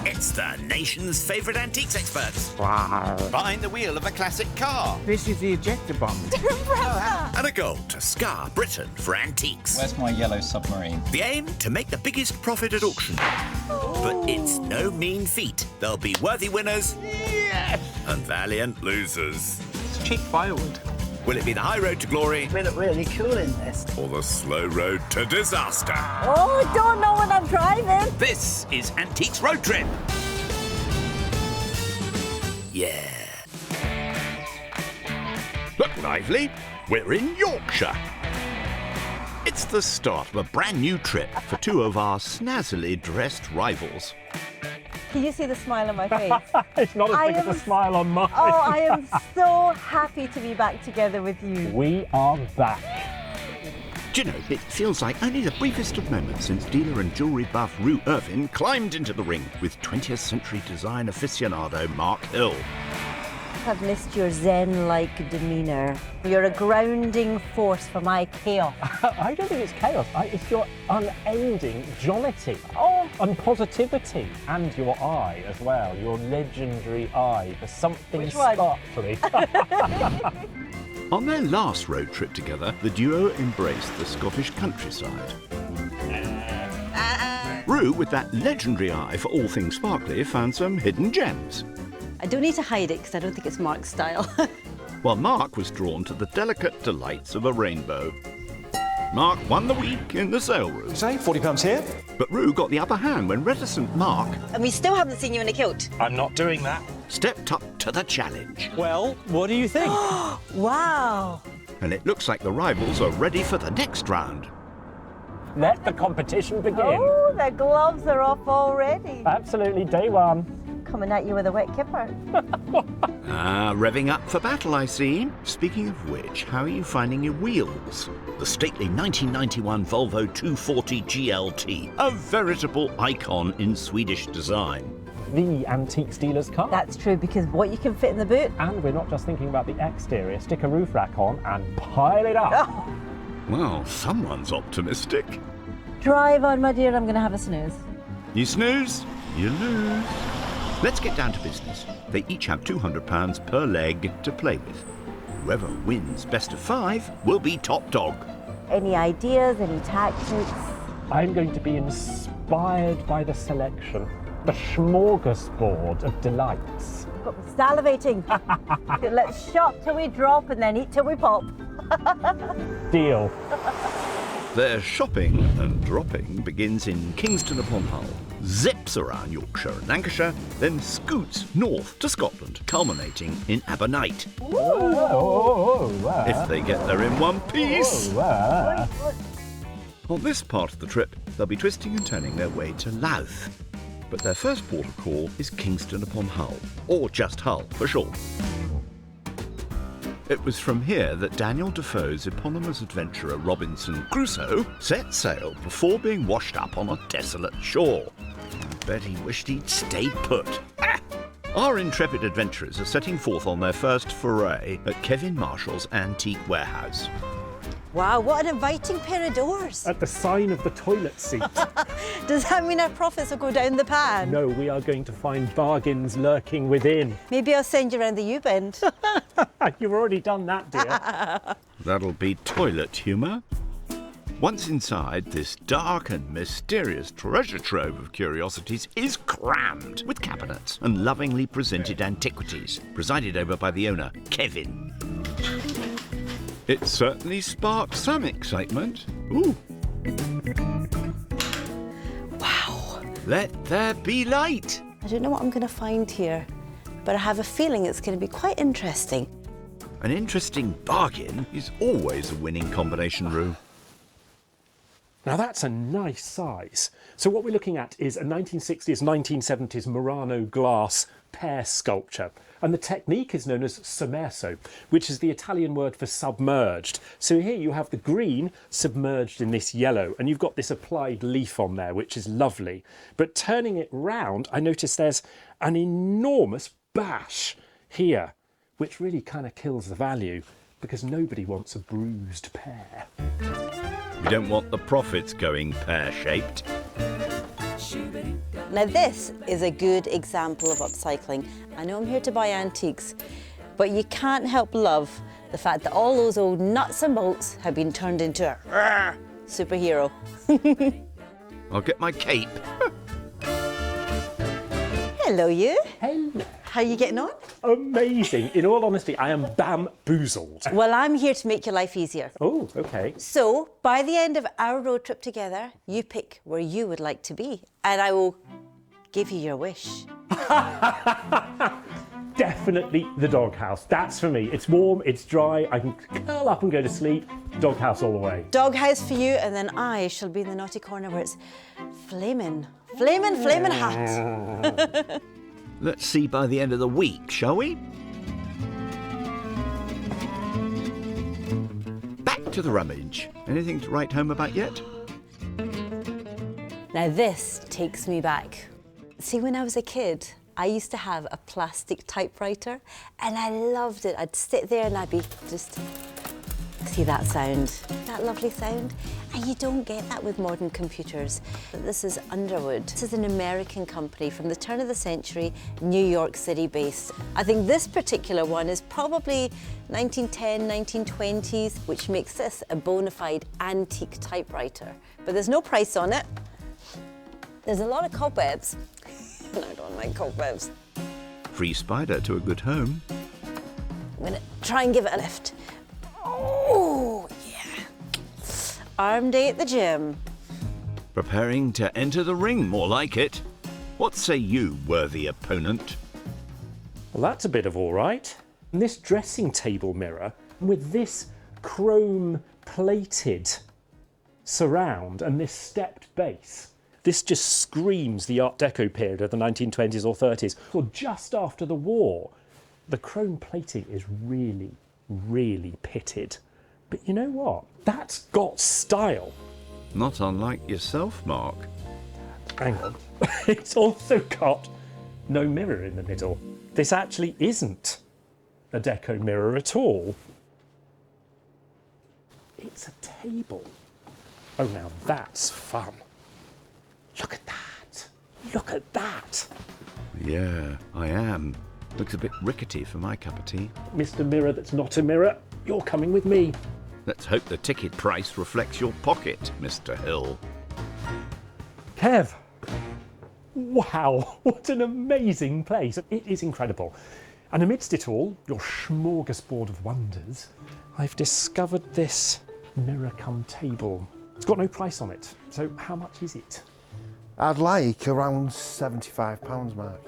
It's the nation's favourite antiques experts. Behind the wheel of a classic car. This is the ejector button. And a goal to scar Britain for antiques. Where's my yellow submarine? The aim, to make the biggest profit at auction. But it's no mean feat. There'll be worthy winners and valiant losers. It's cheap firewood. Will it be the high road to glory We look really cool in this. or the slow road to disaster? Oh, I don't know when I'm driving. This is Antiques Road Trip. Yeah. Look lively, we're in Yorkshire. It's the start of a brand new trip for two of our snazzily dressed rivals. Can you see the smile on my face? It's not as big as a smile on mine. Oh, I am so happy to be back together with you. We are back. Do you know, it feels like only the briefest of moments since dealer and jewellery buff Rue Irvin climbed into the ring with 20th century design aficionado Mark Hill. I've missed your zen-like demeanour. You're a grounding force for my chaos. I don't think it's chaos. It's your unending jollity and positivity, and your eye as well. Your legendary eye for something Which one? sparkly. On their last road trip together, the duo embraced the Scottish countryside. Rue, with that legendary eye for all things sparkly, found some hidden gems. I don't need to hide it because I don't think it's Mark's style. While Mark was drawn to the delicate delights of a rainbow. Mark won the week in the sale room. Say, £40 here. But Rue got the upper hand when reticent Mark And we still haven't seen you in a kilt. I'm not doing that. stepped up to the challenge. Well, what do you think? Wow. And it looks like the rivals are ready for the next round. Let the competition begin. Oh, the gloves are off already. Absolutely, day one. Coming at you with a wet kipper. Revving up for battle, I see. Speaking of which, how are you finding your wheels? The stately 1991 Volvo 240 GLT, a veritable icon in Swedish design. The antiques dealer's car. That's true, because what you can fit in the boot. And we're not just thinking about the exterior. Stick a roof rack on and pile it up. Oh, Well, someone's optimistic. drive on, my dear, I'm going to have a snooze. You snooze, you lose. Let's get down to business. They each have £200 per leg to play with. Whoever wins best of 5 will be top dog. Any ideas, any tactics? I'm going to be inspired by the selection. The smorgasbord of delights. Got me salivating. Let's shop till we drop and then eat till we pop. Deal. Their shopping and dropping begins in Kingston upon Hull, zips around Yorkshire and Lancashire, then scoots north to Scotland, culminating in Abernight. If they get there in one piece. On this part of the trip, they'll be twisting and turning their way to Louth. But their first port of call is Kingston upon Hull, or just Hull for short. It was from here that Daniel Defoe's eponymous adventurer Robinson Crusoe set sail before being washed up on a desolate shore. I bet he wished he'd stayed put. Our intrepid adventurers are setting forth on their first foray at Kevin Marshall's antique warehouse. Wow, what an inviting pair of doors. At the sign of the toilet seat. Does that mean our profits will go down the pan? No, we are going to find bargains lurking within. Maybe I'll send you around the U-bend. You've already done that, dear. That'll be toilet humour. Once inside, this dark and mysterious treasure trove of curiosities is crammed with cabinets and lovingly presented antiquities, presided over by the owner, Kevin. It certainly sparked some excitement. Ooh. Wow. Let there be light. I don't know what I'm going to find here, but I have a feeling it's going to be quite interesting. An interesting bargain is always a winning combination, Rue. Now that's a nice size. So what we're looking at is a 1960s, 1970s Murano glass pear sculpture. And the technique is known as sommerso, which is the Italian word for submerged. So here you have the green submerged in this yellow, and you've got this applied leaf on there, which is lovely. But turning it round, I notice there's an enormous bash here, which really kind of kills the value, because nobody wants a bruised pear. You don't want the profits going pear-shaped. Now this is a good example of upcycling. I know I'm here to buy antiques, but you can't help love the fact that all those old nuts and bolts have been turned into a superhero. I'll get my cape. Hello, you. Hello. How are you getting on? Amazing. In all honesty, I am bamboozled. Well, I'm here to make your life easier. Oh, okay. So, by the end of our road trip together, you pick where you would like to be, and I will give you your wish. Definitely the doghouse. That's for me. It's warm, it's dry, I can curl up and go to sleep. Doghouse all the way. Doghouse for you, and then I shall be in the naughty corner where it's flaming hot. Let's see by the end of the week, shall we? Back to the rummage. Anything to write home about yet? Now this takes me back. See, when I was a kid, I used to have a plastic typewriter and I loved it. I'd sit there and I'd be just, see that sound, that lovely sound? And you don't get that with modern computers. But this is Underwood. This is an American company from the turn of the century, New York City based. I think this particular one is probably 1910, 1920s, which makes this a bona fide antique typewriter. But there's no price on it. There's a lot of cobwebs. And I don't like cobwebs. Free spider to a good home. I'm gonna try and give it a lift. Oh, yeah. Arm day at the gym. Preparing to enter the ring, more like it. What say you, worthy opponent? Well, that's a bit of all right. And this dressing table mirror with this chrome-plated surround and this stepped base, this just screams the Art Deco period of the 1920s or 30s, or just after the war. The chrome plating is really, really pitted. But you know what? That's got style. Not unlike yourself, Mark. Hang on. It's also got no mirror in the middle. This actually isn't a deco mirror at all. It's a table. Oh, now that's fun. Look at that. Look at that. Yeah, I am. Looks a bit rickety for my cup of tea. Mr. Mirror that's not a mirror, you're coming with me. Let's hope the ticket price reflects your pocket, Mr. Hill. Kev. Wow, what an amazing place. It is incredible. And amidst it all, your smorgasbord of wonders, I've discovered this mirror cum table. It's got no price on it. So how much is it? I'd like around £75, Mark.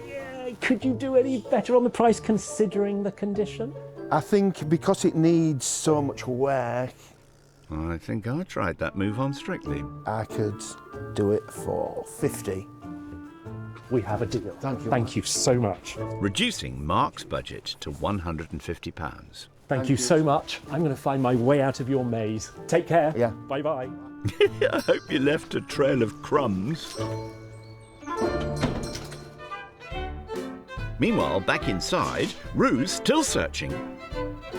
Yeah, could you do any better on the price considering the condition? I think because it needs so much work, I think I tried that move on Strictly. I could do it for 50. We have a deal. Thank you. Thank you so much. Reducing Mark's budget to £150. Thank you so much. I'm going to find my way out of your maze. Take care. Yeah. Bye-bye. I hope you left a trail of crumbs. Meanwhile, back inside, Rue's still searching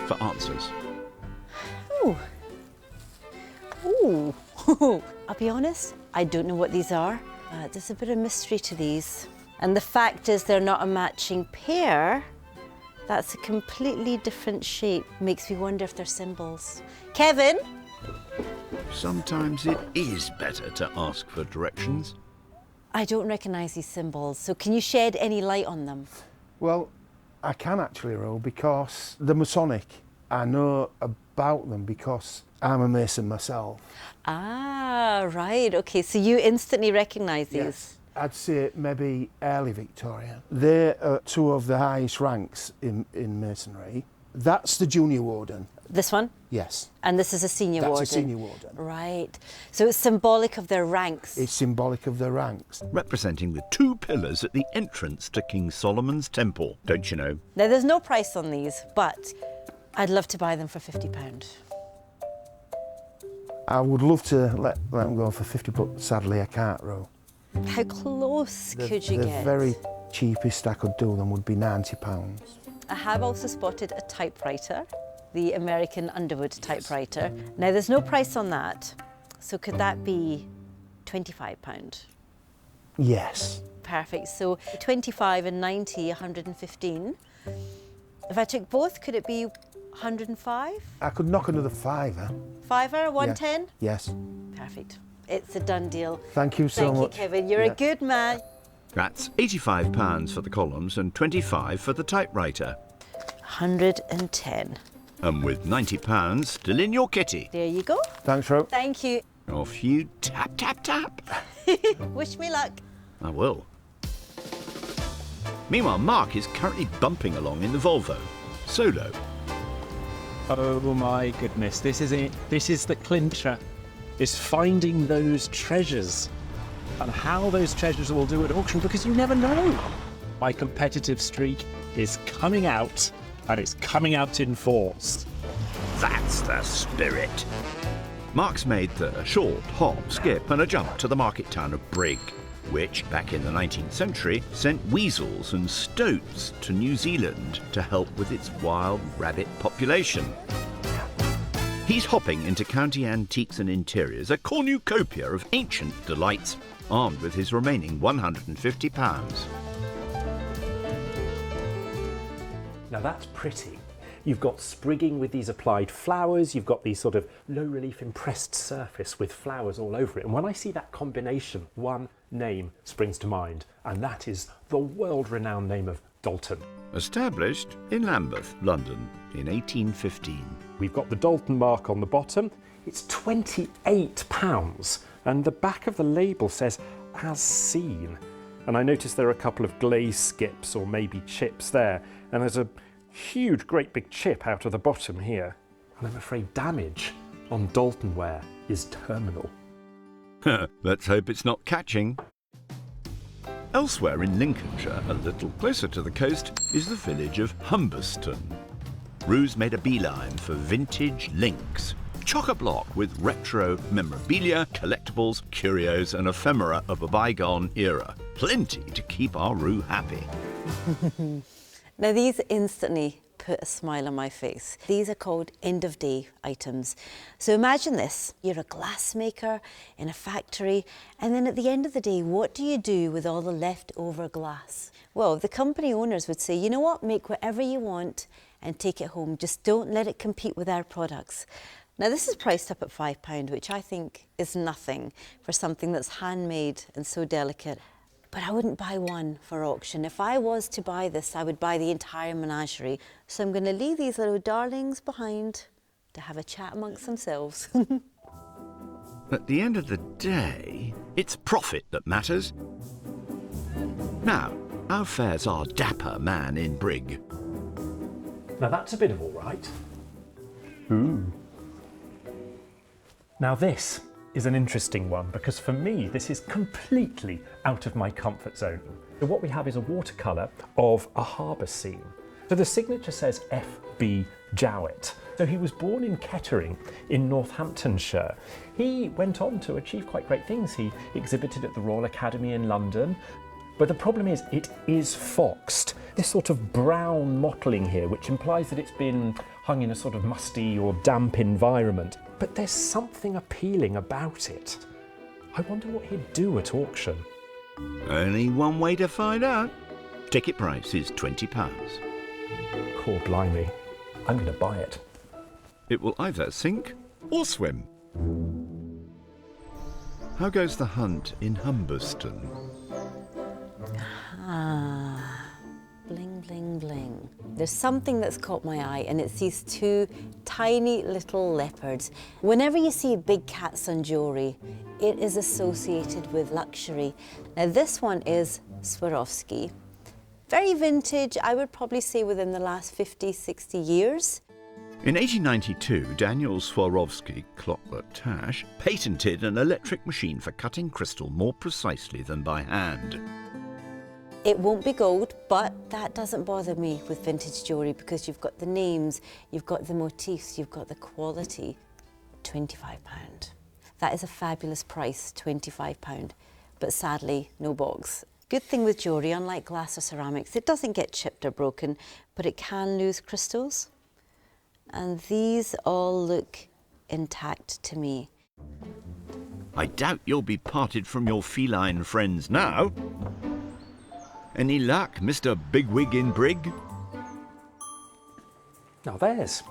for answers. Ooh. Ooh. I'll be honest, I don't know what these are. There's a bit of mystery to these. And the fact is they're not a matching pair. That's a completely different shape. Makes me wonder if they're symbols. Kevin? Sometimes it is better to ask for directions. I don't recognise these symbols, so can you shed any light on them? Well, I can actually, Ro, because the Masonic, I know about them because I'm a Mason myself. Ah, right, okay, so you instantly recognise these? Yes. I'd say maybe early Victorian. They are two of the highest ranks in Masonry. That's the junior warden. This one? Yes. And this is a senior warden? That's a senior warden. Right. So it's symbolic of their ranks? It's symbolic of their ranks. Representing the two pillars at the entrance to King Solomon's temple, don't you know? Now, there's no price on these, but I'd love to buy them for £50. I would love to let them go for 50, but sadly I can't, Ro. How close could you the get? The very cheapest I could do them would be £90. I have also spotted a typewriter, the American Underwood typewriter. Now, there's no price on that, so could that be £25? Yes. Perfect. So 25 and 90, 115. If I took both, could it be 105? I could knock another fiver. Fiver, 110? Yes. Perfect. It's a done deal. Thank you so much. Thank you, Kevin. You're a good man. That's £85 for the columns and £25 for the typewriter. 110. And with £90 still in your kitty. There you go. Thanks, Ro. Thank you. Off you tap, tap, tap. Wish me luck. I will. Meanwhile, Mark is currently bumping along in the Volvo, solo. Oh my goodness, this is it. This is the clincher. Is finding those treasures and how those treasures will do at auction, because you never know. My competitive streak is coming out, and it's coming out in force. That's the spirit. Mark's made the short hop, skip and a jump to the market town of Brig, which, back in the 19th century, sent weasels and stoats to New Zealand to help with its wild rabbit population. He's hopping into county antiques and interiors, a cornucopia of ancient delights, armed with his remaining £150. Now that's pretty. You've got sprigging with these applied flowers, you've got these sort of low relief impressed surface with flowers all over it. And when I see that combination, one name springs to mind, and that is the world-renowned name of Dalton. Established in Lambeth, London, in 1815. We've got the Dalton mark on the bottom. It's £28, and the back of the label says, as seen. And I notice there are a couple of glaze skips or maybe chips there, and there's a huge, great big chip out of the bottom here. And I'm afraid damage on Dalton ware is terminal. Let's hope it's not catching. Elsewhere in Lincolnshire, a little closer to the coast, is the village of Humberston. Rue's made a beeline for vintage links. Chock-a-block with retro memorabilia, collectibles, curios and ephemera of a bygone era. Plenty to keep our Rue happy. Now these instantly put a smile on my face. These are called end-of-day items. So imagine this, you're a glassmaker in a factory, and then at the end of the day, what do you do with all the leftover glass? Well, the company owners would say, you know what, make whatever you want and take it home. Just don't let it compete with our products. Now this is priced up at £5, which I think is nothing for something that's handmade and so delicate. But I wouldn't buy one for auction. If I was to buy this, I would buy the entire menagerie. So I'm going to leave these little darlings behind to have a chat amongst themselves. At the end of the day, it's profit that matters. Now, how fares our dapper man in Brig? Now that's a bit of all right. Ooh. Now this is an interesting one, because for me this is completely out of my comfort zone. So what we have is a watercolour of a harbour scene. So the signature says F.B. Jowett. So he was born in Kettering in Northamptonshire. He went on to achieve quite great things. He exhibited at the Royal Academy in London. But the problem is it is foxed. This sort of brown mottling here, which implies that it's been hung in a sort of musty or damp environment. But there's something appealing about it. I wonder what he'd do at auction. Only one way to find out. Ticket price is £20. Core blimey, I'm going to buy it. It will either sink or swim. How goes the hunt in Humberston? Bling, bling, bling. There's something that's caught my eye, and it's these two tiny little leopards. Whenever you see big cats on jewellery, it is associated with luxury. Now this one is Swarovski. Very vintage, I would probably say within the last 50, 60 years. In 1892, Daniel Swarovski, clockwork Tash, patented an electric machine for cutting crystal more precisely than by hand. It won't be gold, but that doesn't bother me with vintage jewellery, because you've got the names, you've got the motifs, you've got the quality. £25. That is a fabulous price, £25. But sadly, no box. Good thing with jewellery, unlike glass or ceramics, it doesn't get chipped or broken, but it can lose crystals. And these all look intact to me. I doubt you'll be parted from your feline friends now. Any luck, Mr. Bigwig in Brig? Now there's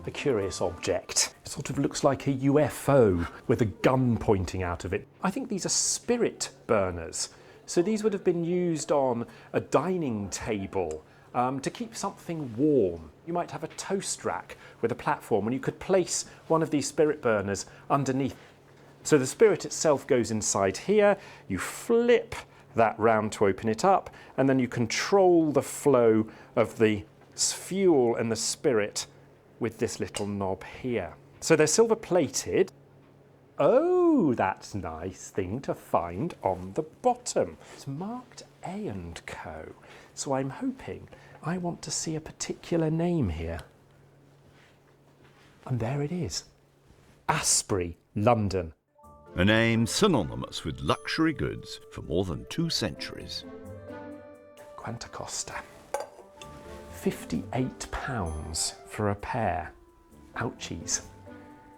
a curious object. It sort of looks like a UFO with a gun pointing out of it. I think these are spirit burners. So these would have been used on a dining table to keep something warm. You might have a toast rack with a platform and you could place one of these spirit burners underneath. So the spirit itself goes inside here, you flip that round to open it up, and then you control the flow of the fuel and the spirit with this little knob here. So they're silver plated. Oh, that's a nice thing to find on the bottom. It's marked A & Co. So I'm hoping I want to see a particular name here. And there it is. Asprey, London. A name synonymous with luxury goods for more than 2 centuries. Quanta costa? £58 for a pair. Ouchies.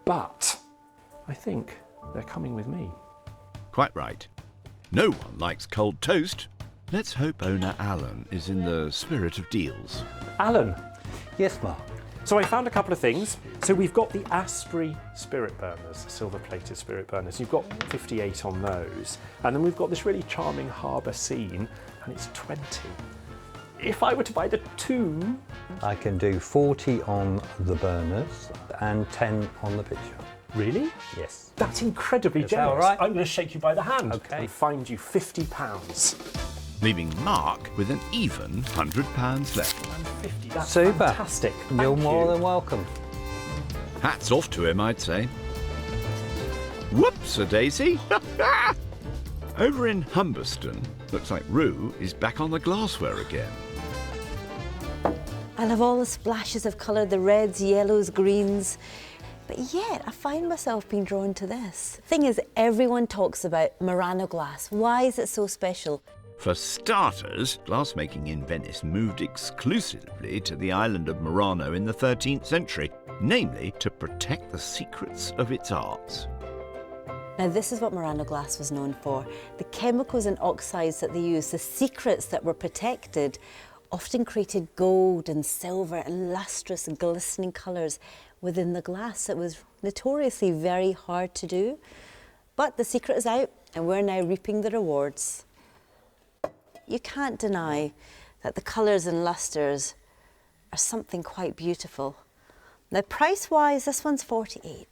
But I think they're coming with me. Quite right. No one likes cold toast. Let's hope owner Alan is in the spirit of deals. Alan, Yes, Mark. so I found a couple of things. So we've got the Asprey spirit burners, silver-plated spirit burners. You've got 58 on those. And then we've got this really charming harbour scene, and it's 20. If I were to buy the 2... I can do 40 on the burners and 10 on the picture. Really? Yes. That's incredibly Is that generous. all right? I'm going to shake you by the hand Okay. and find you £50. Leaving Mark with an even £100 left. And 50, that's Super. fantastic. You're Thank more you. than welcome. Hats off to him, I'd say. Whoops-a-daisy! Over in Humberston, looks like Rue is back on the glassware again. I love all the splashes of colour, the reds, yellows, greens. But yet, I find myself being drawn to this. Thing is, everyone talks about Murano glass. Why is it so special? For starters, glassmaking in Venice moved exclusively to the island of Murano in the 13th century, namely to protect the secrets of its arts. Now, this is what Murano glass was known for. The chemicals and oxides that they used, the secrets that were protected, often created gold and silver and lustrous and glistening colours within the glass. It was notoriously very hard to do. But the secret is out, and we're now reaping the rewards. You can't deny that the colours and lustres are something quite beautiful. Now, price-wise, this one's 48.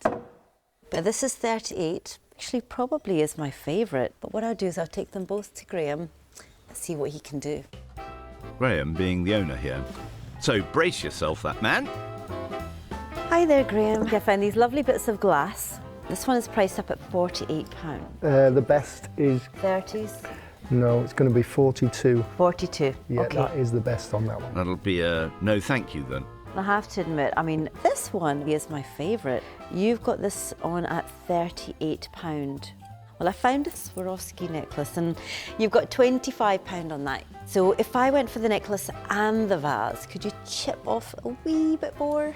But this is 38. Actually, probably is my favourite. But what I'll do is I'll take them both to Graham and see what he can do. Graham being the owner here. So brace yourself, that man. Hi there, Graham. I found these lovely bits of glass. This one is priced up at £48. The best is, 30s? no, it's going to be 42. 42. Yeah, okay. that is the best on that one. That'll be a no thank you then. I have to admit, I mean, this one is my favourite. You've got this on at £38. Well, I found a Swarovski necklace and you've got £25 on that. So if I went for the necklace and the vase, could you chip off a wee bit more?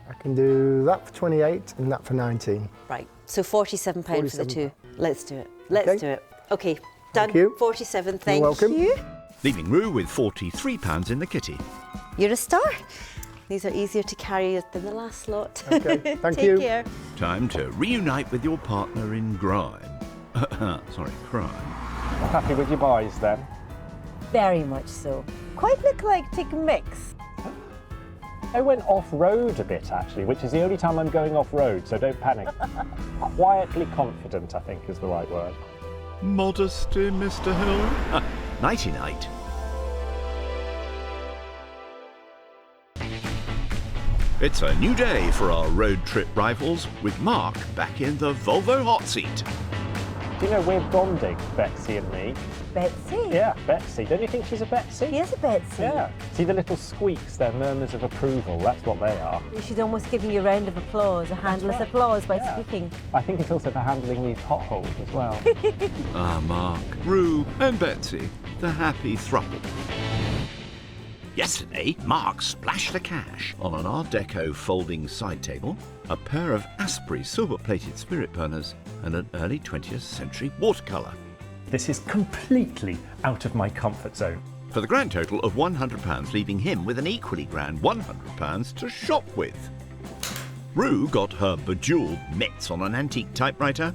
I can do that for 28 and that for 19. Right, so £47 for the 47. two. Let's do it. Let's Okay. do it. Okay, done. Thank you. 47, thank welcome. you. Leaving Rue with £43 in the kitty. You're a star. These are easier to carry than the last lot. Okay, thank Take you. care. Time to reunite with your partner in grime. Sorry, crime. Happy with your buys then? Very much so. Quite look like Tig Mix. I went off-road a bit actually, which is the only time I'm going off-road, so don't panic. Quietly confident, I think is the right word. Modesty, Mr. Hill. Nighty-night. It's a new day for our road trip rivals, with Mark back in the Volvo hot seat. Do you know we're bonding, Betsy and me? Betsy? Yeah, Betsy. Don't you think she's a Betsy? She is a Betsy. Yeah. See the little squeaks, they're murmurs of approval, that's what they are. She's almost giving you a round of applause, a handless right. applause by Yeah. speaking. I think it's also for handling these potholes as well. Ah, Mark, Rue and Betsy, the happy throuple. Yesterday, Mark splashed the cash on an Art Deco folding side table, a pair of Asprey silver-plated spirit burners, and an early 20th century watercolour. This is completely out of my comfort zone. For the grand total of £100, leaving him with an equally grand £100 to shop with. Rue got her bejewelled mitts on an antique typewriter,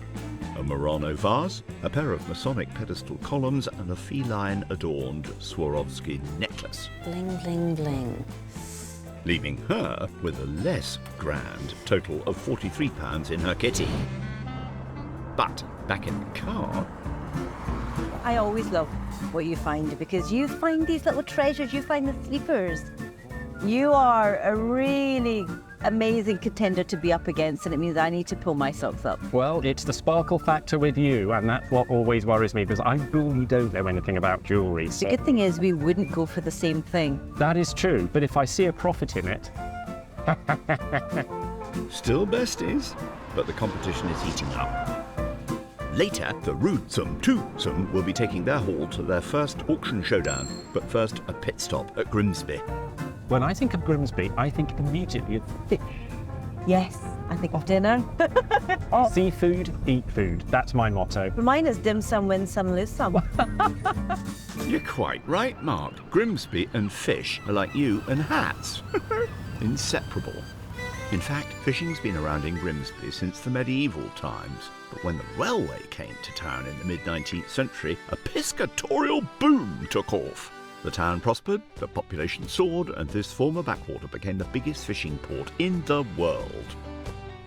a Murano vase, a pair of Masonic pedestal columns, and a feline-adorned Swarovski necklace. Bling, bling, bling. Leaving her with a less grand total of £43 in her kitty. But back in the car, I always love what you find, because you find these little treasures, you find the sleepers. You are a really amazing contender to be up against, and it means I need to pull my socks up. Well, it's the sparkle factor with you, and that's what always worries me, because I really don't know anything about jewellery. The good thing is we wouldn't go for the same thing. That is true, but if I see a profit in it... still besties, but the competition is heating up. Later, the Roodsome Twosome will be taking their haul to their first auction showdown, but first a pit stop at Grimsby. When I think of Grimsby, I think immediately of fish. Yes, I think of dinner. Seafood, eat food. That's my motto. Mine is dim sum, win some, lose some. You're quite right, Mark. Grimsby and fish are like you and hats. Inseparable. In fact, fishing's been around in Grimsby since the medieval times. But when the railway came to town in the mid-19th century, a piscatorial boom took off. The town prospered, the population soared, and this former backwater became the biggest fishing port in the world.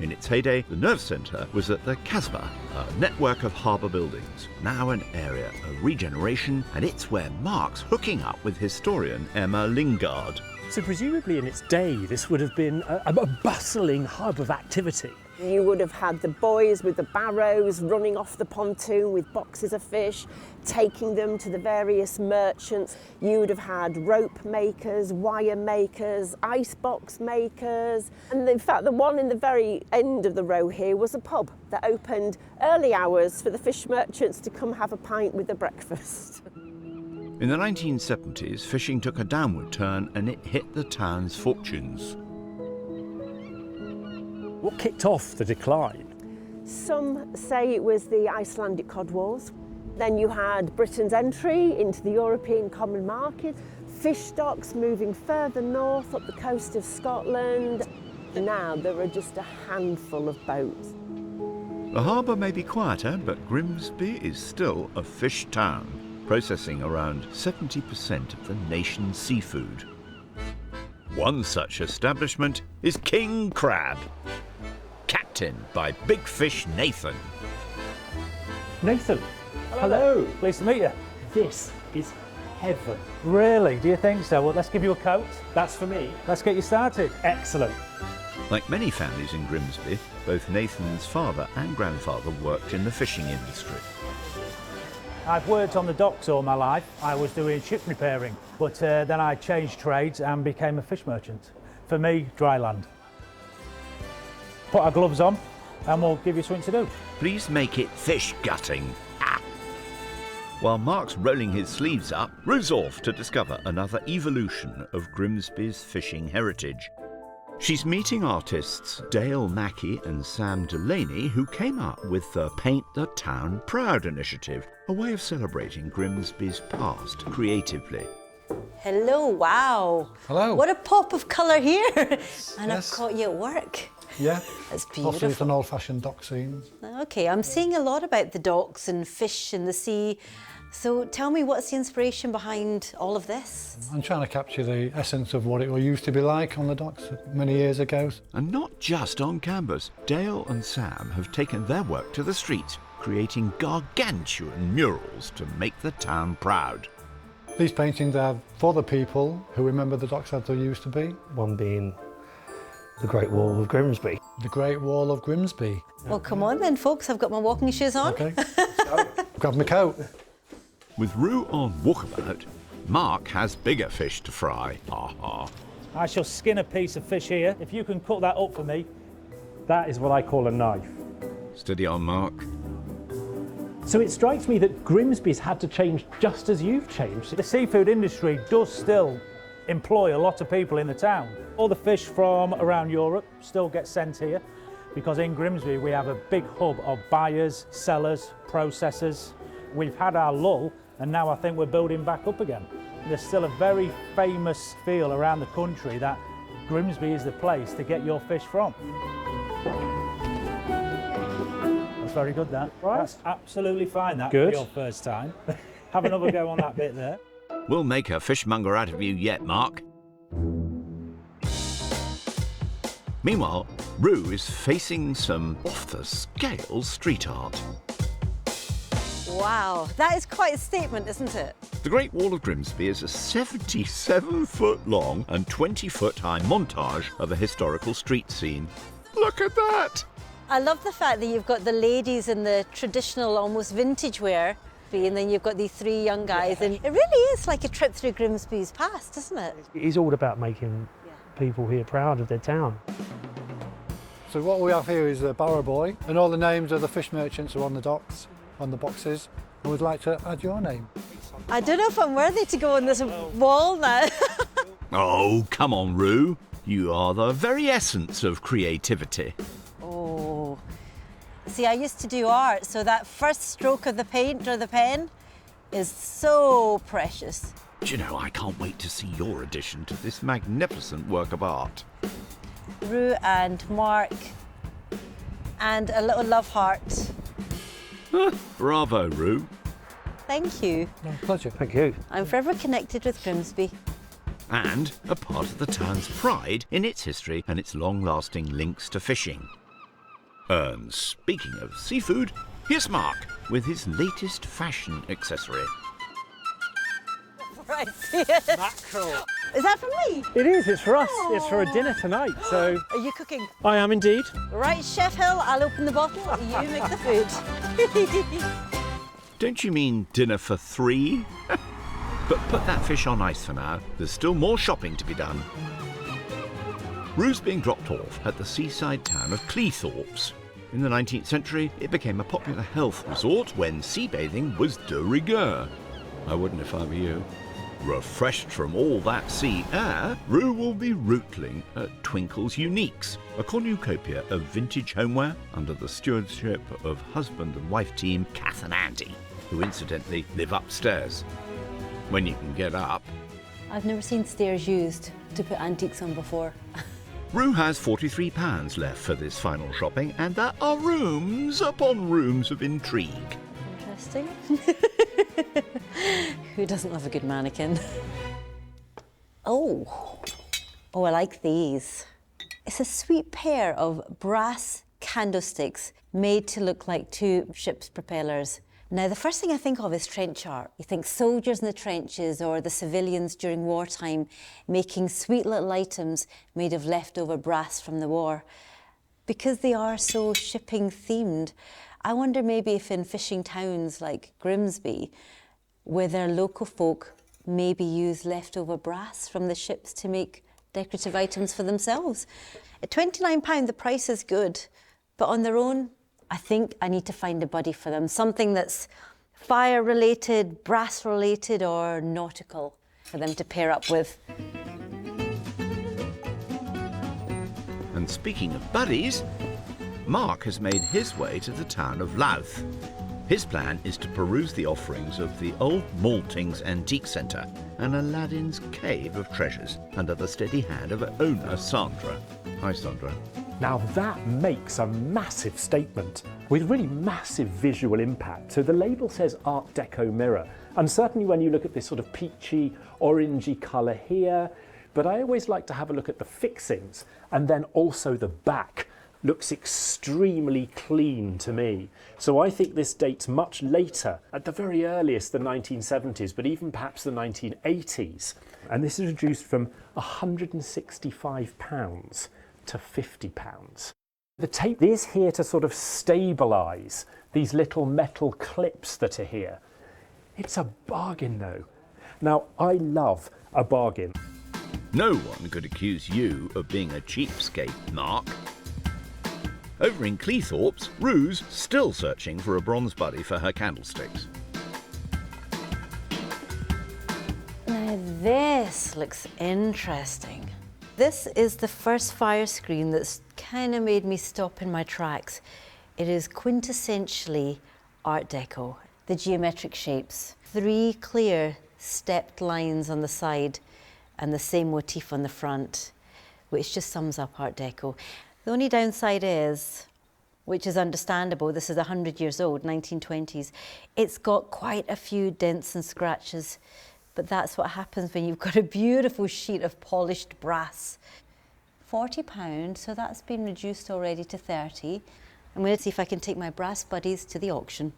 In its heyday, the nerve centre was at the Casbah, a network of harbour buildings, now an area of regeneration, and it's where Mark's hooking up with historian Emma Lingard. So presumably in its day, this would have been a bustling hub of activity. You would have had the boys with the barrows running off the pontoon with boxes of fish, taking them to the various merchants. You would have had rope makers, wire makers, icebox makers. And in fact, the one in the very end of the row here was a pub that opened early hours for the fish merchants to come have a pint with their breakfast. In the 1970s, fishing took a downward turn and it hit the town's fortunes. What kicked off the decline? Some say it was the Icelandic cod wars. Then you had Britain's entry into the European common market, fish stocks moving further north up the coast of Scotland. Now there are just a handful of boats. The harbour may be quieter, but Grimsby is still a fish town, processing around 70% of the nation's seafood. One such establishment is King Crab, captained by Big Fish Nathan. Nathan, hello. Pleased to meet you. This is heaven. Really? Do you think so? Well, let's give you a coat. That's for me. Let's get you started. Excellent. Like many families in Grimsby, both Nathan's father and grandfather worked in the fishing industry. I've worked on the docks all my life. I was doing ship repairing, but then I changed trades and became a fish merchant. For me, dry land. Put our gloves on and we'll give you something to do. Please make it fish gutting. Ah. While Mark's rolling his sleeves up, Rue's off to discover another evolution of Grimsby's fishing heritage. She's meeting artists Dale Mackey and Sam Delaney, who came up with the Paint the Town Proud initiative, a way of celebrating Grimsby's past creatively. Hello, wow. Hello. What a pop of colour here. And Yes. I've caught you at work. Yeah. That's Also, beautiful. it's an old-fashioned dock scene. Okay, I'm seeing a lot about the docks and fish in the sea. So tell me, what's the inspiration behind all of this? I'm trying to capture the essence of what it used to be like on the docks many years ago. And not just on canvas. Dale and Sam have taken their work to the streets, creating gargantuan murals to make the town proud. These paintings are for the people who remember the docks as they used to be. One being the Great Wall of Grimsby. The Great Wall of Grimsby. Well, come on then, folks. I've got my walking shoes on. Okay. Grab my coat. With Rue on walkabout, Mark has bigger fish to fry. Ha ha. I shall skin a piece of fish here. If you can cut that up for me. That is what I call a knife. Steady on, Mark. So it strikes me that Grimsby's had to change just as you've changed. The seafood industry does still employ a lot of people in the town. All the fish from around Europe still get sent here because in Grimsby we have a big hub of buyers, sellers, processors. We've had our lull and now I think we're building back up again. There's still a very famous feel around the country that Grimsby is the place to get your fish from. That's very good, that. Right. That's absolutely fine, that, Good. for your first time. Have another go on that bit there. We'll make a fishmonger out of you yet, Mark. Meanwhile, Rue is facing some off-the-scale street art. Wow, that is quite a statement, isn't it? The Great Wall of Grimsby is a 77-foot-long and 20-foot-high montage of a historical street scene. Look at that! I love the fact that you've got the ladies in the traditional, almost vintage wear, and then you've got these three young guys, and it really is like a trip through Grimsby's past, isn't it? It is all about making people here proud of their town. So what we have here is a barrow boy, and all the names of the fish merchants are on the docks, on the boxes, and we'd like to add your name. I don't know if I'm worthy to go on this wall now. Oh, come on, Rue. You are the very essence of creativity. Oh. See, I used to do art, so that first stroke of the paint or the pen is so precious. Do you know, I can't wait to see your addition to this magnificent work of art. Rue and Mark and a little love heart. Bravo, Rue. Thank you. No, pleasure. Thank you. I'm forever connected with Grimsby. And a part of the town's pride in its history and its long-lasting links to fishing. And speaking of seafood, here's Mark with his latest fashion accessory. Right. Mackerel. Is that for me? It is, it's for us. It's for a dinner tonight, so... Are you cooking? I am indeed. Right, Chef Hill, I'll open the bottle, you make the food. Don't you mean dinner for three? But put that fish on ice for now. There's still more shopping to be done. Rue's being dropped off at the seaside town of Cleethorpes. In the 19th century, it became a popular health resort when sea bathing was de rigueur. I wouldn't if I were you. Refreshed from all that sea air, Rue will be rootling at Twinkle's Uniques, a cornucopia of vintage homeware under the stewardship of husband and wife team Kath and Andy, who incidentally live upstairs. When you can get up. I've never seen stairs used to put antiques on before. Rue has £43 left for this final shopping, and there are rooms upon rooms of intrigue. Interesting. Who doesn't love a good mannequin? Oh, I like these. It's a sweet pair of brass candlesticks made to look like two ship's propellers. Now, the first thing I think of is trench art. You think soldiers in the trenches or the civilians during wartime making sweet little items made of leftover brass from the war. Because they are so shipping themed, I wonder maybe if in fishing towns like Grimsby, where their local folk maybe use leftover brass from the ships to make decorative items for themselves. At £29, the price is good, but on their own, I think I need to find a buddy for them, something that's fire-related, brass-related or nautical for them to pair up with. And speaking of buddies, Mark has made his way to the town of Louth. His plan is to peruse the offerings of the Old Maltings Antique Centre and Aladdin's Cave of Treasures under the steady hand of owner Sandra. Hi, Sandra. Now that makes a massive statement with really massive visual impact. So the label says Art Deco mirror, and certainly when you look at this sort of peachy, orangey colour here, but I always like to have a look at the fixings and then also the back. Looks extremely clean to me. So I think this dates much later, at the very earliest the 1970s, but even perhaps the 1980s. And this is reduced from £165 to £50. The tape is here to sort of stabilise these little metal clips that are here. It's a bargain though. Now, I love a bargain. No one could accuse you of being a cheapskate, Mark. Over in Cleethorpes, Rue's still searching for a bronze buddy for her candlesticks. Now This looks interesting. This is the first fire screen that's kind of made me stop in my tracks. It is quintessentially Art Deco. The geometric shapes, 3 clear stepped lines on the side and the same motif on the front, which just sums up Art Deco. The only downside is, which is understandable, this is 100 years old, 1920s, it's got quite a few dents and scratches, but that's what happens when you've got a beautiful sheet of polished brass. £40, so that's been reduced already to 30. I'm going to see if I can take my brass buddies to the auction.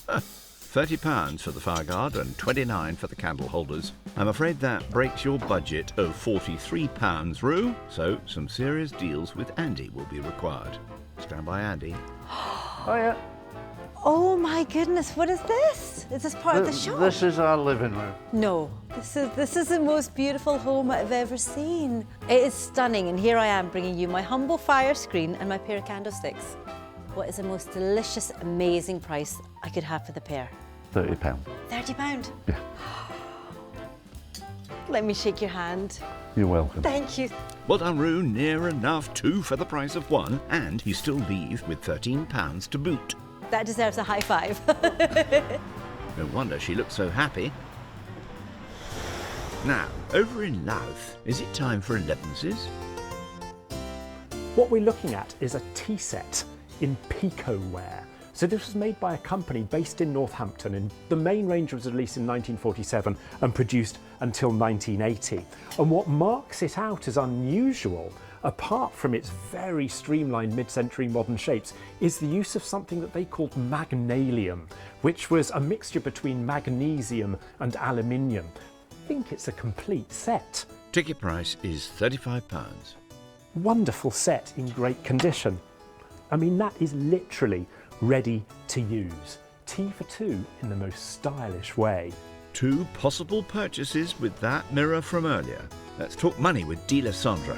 £30 for the fireguard and £29 for the candle holders. I'm afraid that breaks your budget of £43, Rue, so some serious deals with Andy will be required. Stand by, Andy. Oh yeah. Oh my goodness, what is this? Is this part of the shop? This is our living room. No, this is the most beautiful home I've ever seen. It is stunning, and here I am bringing you my humble fire screen and my pair of candlesticks. What is the most delicious, amazing price I could have for the pair? £30. £30? Yeah. Let me shake your hand. You're welcome. Thank you. Well done, Rue. Near enough. 2 for the price of 1, and you still leave with £13 to boot. That deserves a high five. No wonder she looks so happy. Now, over in Louth, is it time for 11s? What we're looking at is a tea set in Pico ware. So this was made by a company based in Northampton, and the main range was released in 1947 and produced until 1980. And what marks it out as unusual, apart from its very streamlined mid-century modern shapes, is the use of something that they called magnesium, which was a mixture between magnesium and aluminium. I think it's a complete set. Ticket price is £35. Wonderful set in great condition. I mean, that is literally ready to use. Tea for 2 in the most stylish way. 2 possible purchases with that mirror from earlier. Let's talk money with dealer Sandra.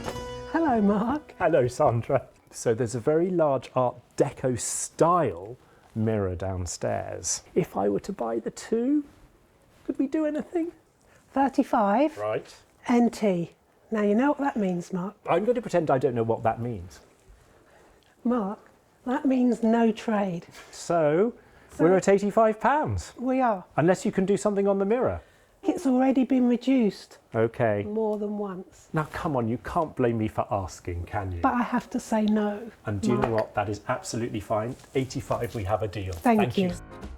Hello, Mark. Hello, Sandra. So there's a very large Art Deco style mirror downstairs. If I were to buy the 2, could we do anything? 35. Right. NT. Now, you know what that means, Mark? I'm going to pretend I don't know what that means. Mark, that means no trade. So we're at £85. We are. Unless you can do something on the mirror. It's already been reduced Okay. more than once. Now, come on, you can't blame me for asking, can you? But I have to say no. And do you know Mark. what? That is absolutely fine. 85, we have a deal. Thank you.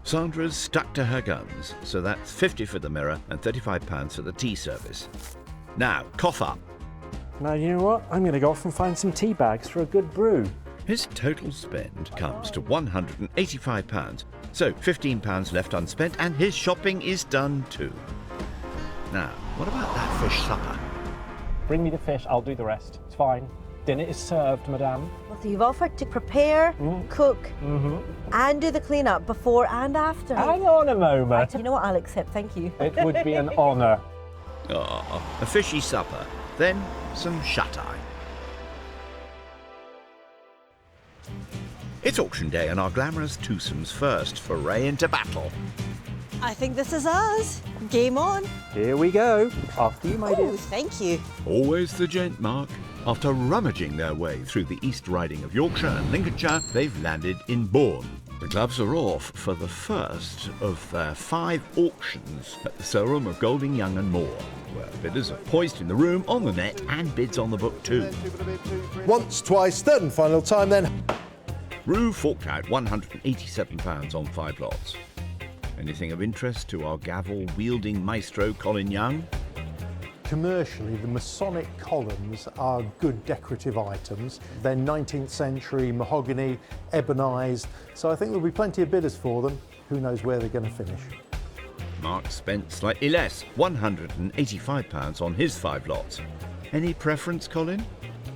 Sandra's stuck to her guns, so that's 50 for the mirror and £35 for the tea service. Now, cough up. Now, you know what? I'm going to go off and find some tea bags for a good brew. His total spend comes to £185, so £15 left unspent, and his shopping is done too. Now, what about that fish supper? Bring me the fish, I'll do the rest. It's fine. Dinner is served, madame. So you've offered to prepare, cook, and do the clean-up before and after. Hang on a moment. You know what, I'll accept, thank you. It would be an honour. Ah, a fishy supper, then some shut-eye. It's auction day, and our glamorous twosome's first foray into battle. I think this is us. Game on. Here we go. After you, my dear. Oh, thank you. Always the gent, Mark. After rummaging their way through the East Riding of Yorkshire and Lincolnshire, they've landed in Bourne. The gloves are off for the first of their 5 auctions at the showroom of Golding, Young and Moore, where bidders are poised in the room, on the net, and bids on the book too. Once, twice, third and final time then. Rue forked out £187 on 5 lots. Anything of interest to our gavel-wielding maestro Colin Young? Commercially, the Masonic columns are good decorative items. They're 19th century mahogany, ebonised, so I think there'll be plenty of bidders for them. Who knows where they're going to finish. Mark spent slightly less, £185 on his 5 lots. Any preference, Colin?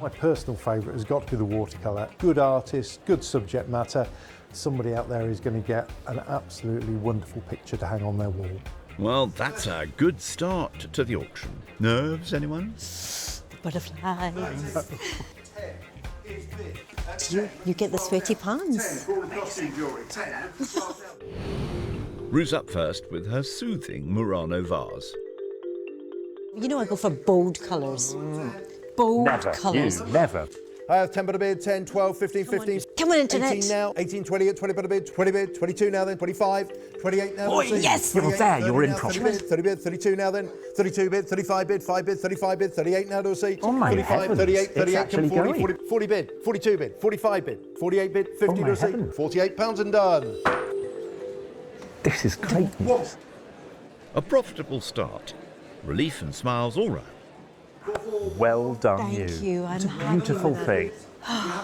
My personal favourite has got to be the watercolour. Good artist, good subject matter. Somebody out there is going to get an absolutely wonderful picture to hang on their wall. Well, that's a good start to the auction. Nerves, anyone? Butterflies. You get the sweaty palms. Rue's up first with her soothing Murano vase. You know I go for bold colours. Bold Never. colours. You never. I have 10 but a bid, 10, 12, 15, 15. Come on, internet. 18 now, 18, 20, 20 but a bid, 20 bid, 22 now then, 25, 28 now. Oh, yes! You're there, you're in proper. 30 bid, 32 now then, 32 bid, 35 bid, 5 bid, 35 bid, 38 now to see. Oh my 35, heavens, 38, it's 38, actually 40, going. 40 bid, 42 bid, 45 bid, 48 bid, 50 Oh my to see. heavens. £48 and done. This is great news. A profitable start. Relief and smiles all round. Well done, Thank you. I'm It's a happy beautiful with thing.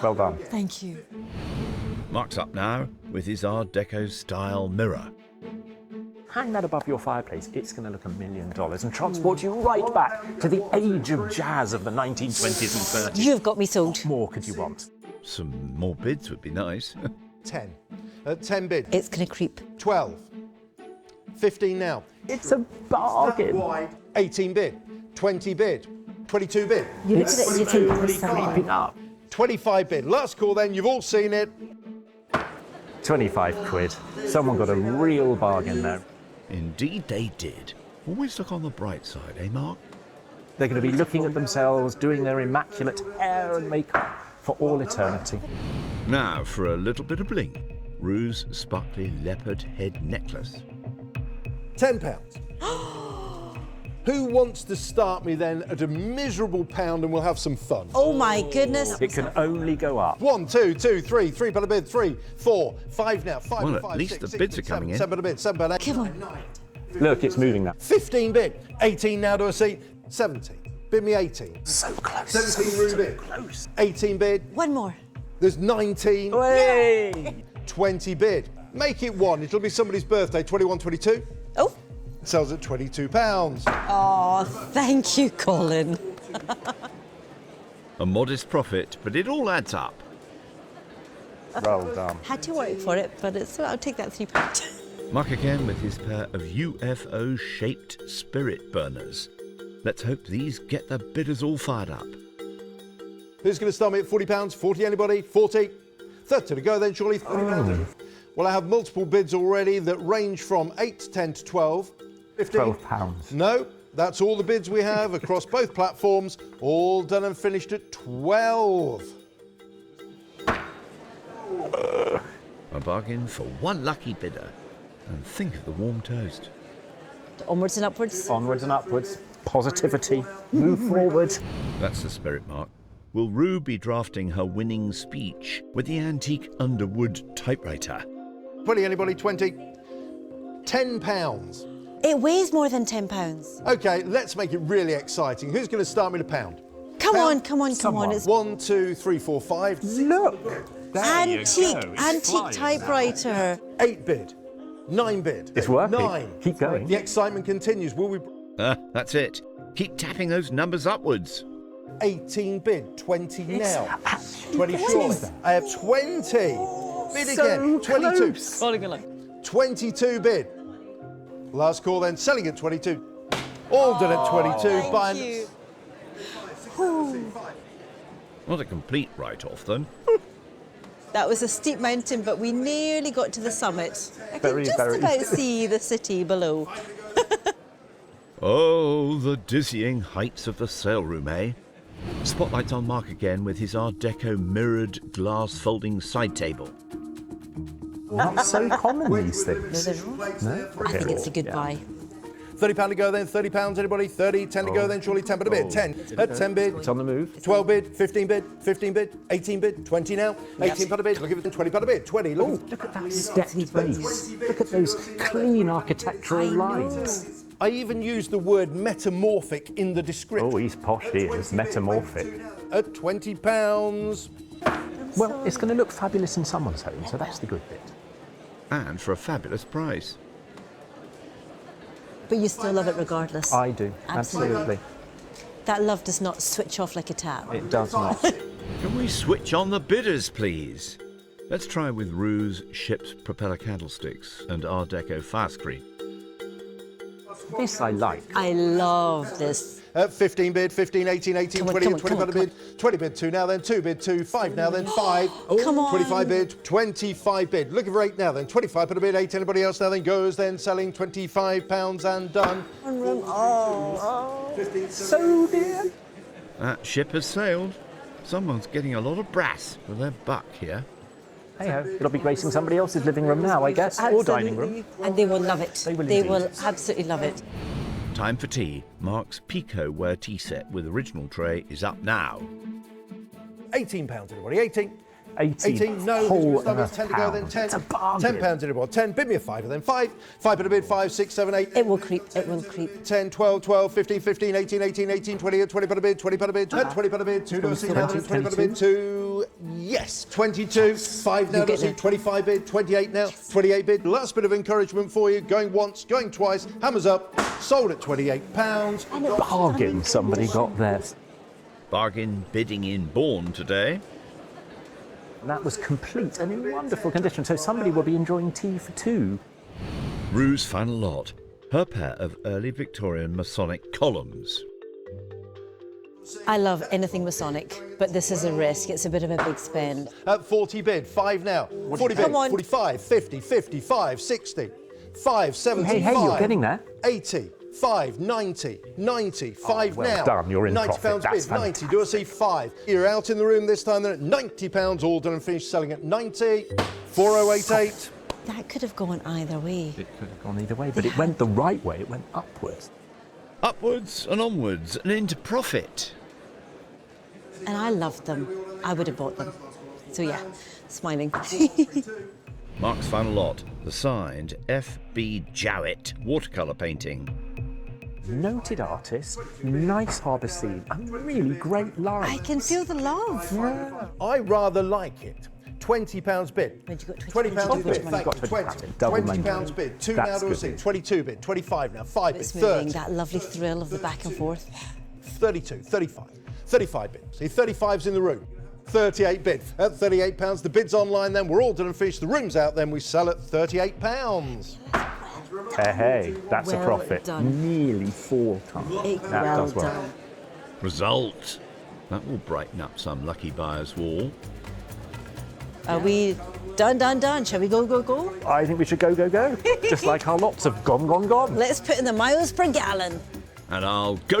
Well done. Thank you. Mark's up now with his Art Deco style mirror. Hang that above your fireplace, it's going to look $1 million and transport you right back to the age of jazz of the 1920s and 30s. You've got me sold. What more could you want? Some more bids would be nice. 10. 10 bid. It's going to creep. 12. 15 now. It's a bargain. 18 bid. 20 bid. 22 bid. You look at it and you think, Slowly creeping up. 25 bid. Last call then, you've all seen it. 25 quid. Someone got a real bargain there. Indeed they did. Always look on the bright side, eh, Mark? They're going to be looking at themselves, doing their immaculate hair and makeup for all eternity. Now for a little bit of bling. Rue's sparkly leopard head necklace. £10. Who wants to start me then at a miserable £1 and we'll have some fun? Oh my goodness. It can only go up. 1, 2, 2, 3, 3 per bid, 3, 4, 5 now, 5, Well, at 5, least 6, the 6, bids are 6, coming 7, in. 7 per bid, 7 per 8. Come on. Look, it's moving now. 15 bid, 18 now to a seat, 17. Bid me 18. So close. 17 Rue bid. Close. 18 bid, One more. there's 19. Way! 20 bid. Make it 1, it'll be somebody's birthday, 21, 22. Oh. Sells at £22. Oh, thank you, Colin. A modest profit, but it all adds up. Well done. Had to work for it, but I'll take that £3. Mark again with his pair of UFO-shaped spirit burners. Let's hope these get the bidders all fired up. Who's going to start me at £40? 40 anybody? 40? 30 to go then, surely. £30. Well, I have multiple bids already that range from 8, 10 to 12. 15. £12. No, that's all the bids we have across both platforms, all done and finished at 12. A bargain for one lucky bidder. And think of the warm toast. Onwards and upwards. Onwards and upwards. Positivity. Move forward. That's the spirit, Mark. Will Rue be drafting her winning speech with the antique Underwood typewriter? 20 anybody? 20. £10. It weighs more than £10. OK, let's make it really exciting. Who's going to start me at £1? Come Pound. on, come on, come on. It's 1, 2, 3, 4, 5. Look. antique typewriter. 8 bid. 9 bid. It's working. 9. Keep going. The excitement continues. Will we... That's it. Keep tapping those numbers upwards. 18 bid. 20 now. 20 What surely. is that? I have 20. Bid So again. 22. close. Falling along. 22 bid. Last call then, selling at 22. All done at 22. Thank you. Not a complete write-off, then. That was a steep mountain, but we nearly got to the summit. I Very, could just very. about see the city below. Oh, the dizzying heights of the sale room, eh? Spotlight's on Mark again with his Art Deco mirrored glass folding side table. Not so common, these things. No? I think it's a good buy. £30 to go then, £30 anybody? 30, 10 to go then, surely 10 but a bid. 10 at 10 bid. It's on the move. 12 bid, 15 bid, 15 bid, 18 bid, 20 now, 18 pound a bid, look at it, 20 pound a bid, 20, look. Oh, look at that stepped base. Look at those clean architectural lines. I even used the word metamorphic in the description. Oh, he's posh, he is. Metamorphic. At £20. Well, it's going to look fabulous in someone's home, so that's the good bit. And for a fabulous price. But you still love it regardless. I do, absolutely. That love does not switch off like a tap. It does not. Can we switch on the bidders, please? Let's try with Rue's ship's propeller candlesticks and Art Deco fire screen. This I like. I love this. 15 bid, 15, 18, 18, 20, 20 bid, 20 bid, 2 now then, 2 bid, 2, 5 now then, 5. Come on. 25 bid, 25 bid. Looking for 8 now then, 25 put a bid, 8. Anybody else now then goes then, selling £25 and done. Oh. 15, So dear. That ship has sailed. Someone's getting a lot of brass for their buck here. Hey-ho, it'll be gracing somebody else's living room now, I guess, or dining room. And they will love it. They will absolutely love it. Time for tea. Mark's Pico ware tea set with original tray is up now. £18, everybody, 18. 18 no, whole that means 10 to go, then 10. It's a bargain. £10 everybody, 10, bid me a 5, then 5. 5 at a bid, 5, 6, 7, 8. It will creep, it will creep. 10, 12, 12, 15, 15, 18, 18, 18, 20, 20 per a bid, 20 per a bid, 20 per a bid, 2 to see now, 20 per a bid, 2, yes, 22, 5 now to see, 25 bid, 28 now, 28 bid. Last bit of encouragement for you, going once, going twice, hammers up, sold at £28. Bargain somebody got there. Bargain bidding in Bourne today. That was complete and in wonderful condition, so somebody will be enjoying tea for 2. Rue's final lot. Her pair of early Victorian Masonic columns. I love anything Masonic, but this is a risk. It's a bit of a big spend. At 40 bid, 5 now. 40 bid, 45, 50, 55, 60, 5, 75. Hey, you're getting there. 80. 5, 90, 90, 5 well now. done, you're in £90 profit, that's bid, 90, do I see 5? You're out in the room this time, they're at £90, all done and finished, selling at 90, 4088. That could have gone either way. It could have gone either way, but it went the right way, it went upwards. Upwards and onwards and into profit. And I loved them. I would have bought them. So yeah, smiling. Mark's final lot, the signed F.B. Jowett watercolour painting. Noted artist, nice harbour scene, and really great lines. I can feel the love. Yeah. I rather like it. £20 bid. Where'd you got £20 bid, money? thank you, 20. £20 bid, 2 now to a seat, 22 bid, 25 now, 5 bid, It's moving, 30. that lovely thrill of the back and forth. 32, 35, 35 bid. See, 35's in the room. 38 bid. At £38, the bid's online then, we're all done and finished, the room's out then, we sell at £38. Hey, that's Well a profit. done. Nearly 4 times. That Well does well. done. Result. That will brighten up some lucky buyer's wall. Are we done? Shall we go? I think we should go. Just like our lots have gone. Let's put in the miles per gallon. And I'll go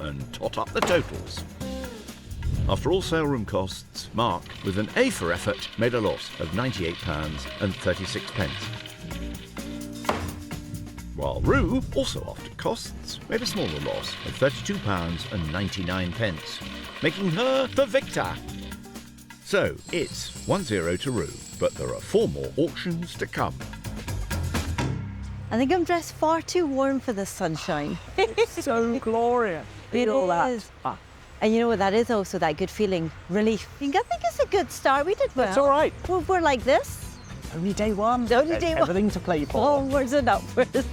and tot up the totals. After all sale room costs, Mark, with an A for effort, made a loss of £98.36. While Rue, also after costs, made a smaller loss of £32.99, making her the victor. So it's 1-0 to Rue, but there are 4 more auctions to come. I think I'm dressed far too warm for the sunshine. So glorious. It All that. is. And you know what, that is also that good feeling, relief. I think it's a good start. We did well. It's all right. We're like this. Only day one. Only day one. Everything to play for. Onwards and upwards.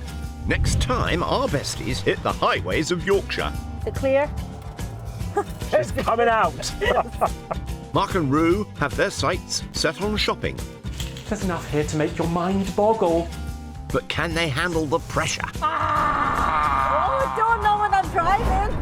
Next time, our besties hit the highways of Yorkshire. Is it clear? It's coming out. Mark and Rue have their sights set on shopping. There's enough here to make your mind boggle. But can they handle the pressure? Oh, don't know when I'm driving.